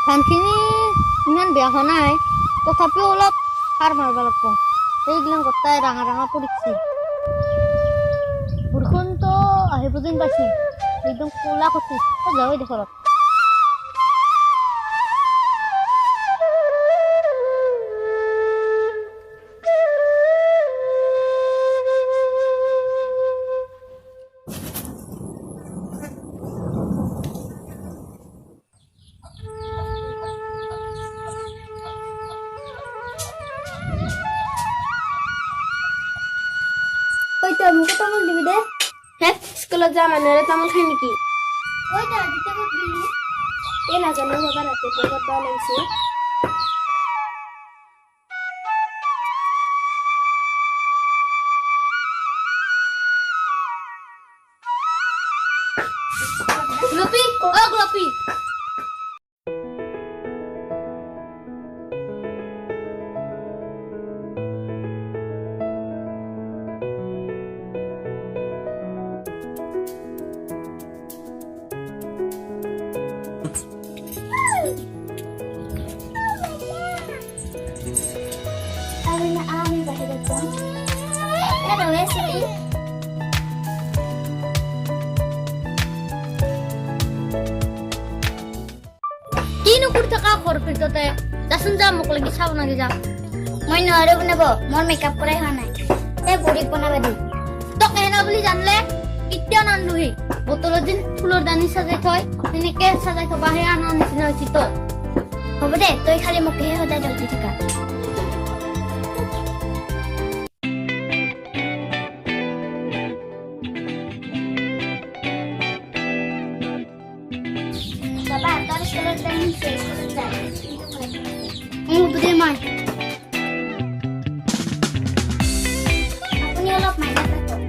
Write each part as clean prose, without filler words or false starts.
ধানখিনি ইমান বেয়া হোৱা নাই, তথাপিও অলপ সাৰ মাৰিব লাগিব। এইগিলান গোটাই ৰাঙা ৰাঙা পৰিছে। বৰষুণটো আহিব যেন পাইছে, একদম ক'লা কটি যাওঁ দে ঘৰত। ওই তো মুখে তামোল দিবি দে। হ্যাঁ স্কুলত যা মানুহে তামোল খাই নেকি? ওই তো দিতে ক'ত গেলি? এই নাজানো বাবা ৰাতিপুৱা ক'ত বা লাগিছে। গোলাপী, অ গোলাপী। আমি বাহিৰত যাম। ৰৈ আছিলি? কিনো কৰি থকা ঘৰ ভিতৰতে? যাচোন যা, মোক লাগি চাব নাগে যা। মই নোৱাৰো বনাব, মোৰ মেকআপ কৰাই হোৱা নাই। এই বুঢ়ীক বনাব দি। তোক এনা বুলি জানলে কেতিয়াও নানলোহি। বটলত যেন ফুলৰ দানি সাজাই থয়, তেনেকে সাজাই থবাহে আনাৰ নিচিনা হৈছে তই। হ'ব দে, তই খালি মোকেহে সদায় দোষ দি থাকা। বাবা, তোৰ স্কুলত টাইম হৈছে, স্কুলত যা। হ'ব দে মাই। আপুনি অলপ মাইনাত ৰাখক।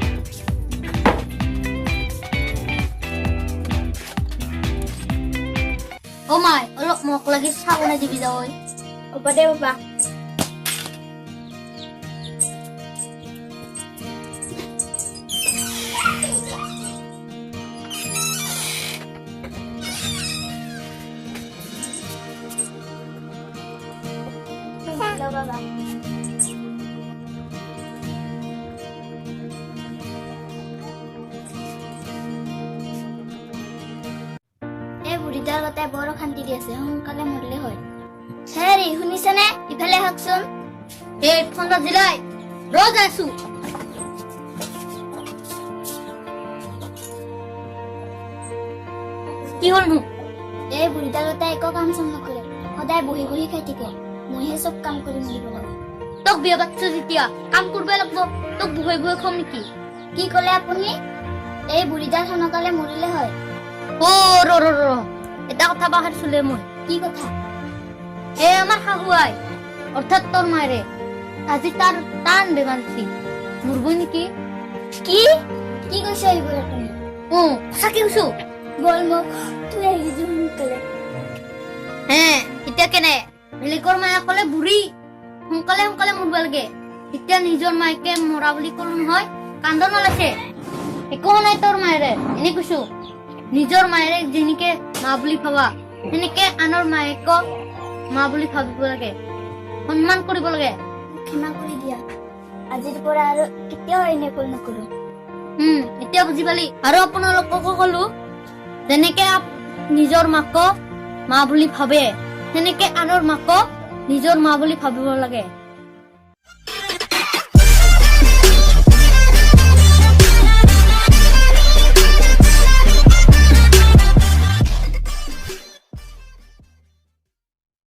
অ মাই, অলপ মোক লাগি চাব না দিবি যা। ঐ হ'ব দে বাবা। Hello, Baba. এই বুঢ়ীটাৰ গতাই বৰ অশান্তি দি আছে, সোনকালে মৰিলে হয়। হেৰি শুনিছেনে? ইফালে আহকচোন। এই ফোনটা জিলাই ৰজ আছো। কি হ'ল নো? এই বুঢ়ীটাৰ গতাই একো কাম চাম নকৰে, সদায় বহি বহি খাই থাকে। মইহে চব কাম কৰি মৰিব লাগে। তোক বিয়া পাতিছো যেতিয়া কাম কৰিবই লাগিব। তোক বহি বহি খাম নেকি? কি ক'লে আপুনি? এই বুঢ়ীটাৰ সোনকালে মৰিলে হয়। অ ৰ ৰ ৰ এটা কথা পাহৰিছিলে মই। কি কথা? এই আমাৰ শাহুৱাই অৰ্থাৎ তোৰ মায়েৰে আজি তাৰ টান বেমাৰ হৈছে, মৰিব নেকি? কি কি কৈছে এইবোৰ আপুনি? অ সঁচাকে কৈছো। বল মোক তুই আহি যা সোনকালে। হে এতিয়া কেনে? বেলেগৰ মায়ে ক'লে বুঢ়ী সোনকালে সোনকালে মৰিব লাগে, এতিয়া নিজৰ মায়েকে মৰা বুলি ক'লো নহয়, কান্দ নালাগে। একো নাই তোৰ মায়েৰে, এনে কৈছো। নিজৰ মায়েৰে যেনেকে মা বুলি ভাবা, সেনেকে আনৰ মায়েকক মা বুলি ভাবিব লাগে, সন্মান কৰিব লাগে। ক্ষমা কৰি দিয়া, আজিৰ পৰা আৰু কেতিয়াও এনে ভুল নকৰো। এতিয়া বুজি পালি? আৰু আপোনালোককো ক'লো, যেনেকে নিজৰ মাকক মা বুলি ভাবে, সেনেকে আনৰ মাকক নিজৰ মা বুলি ভাবিব লাগে।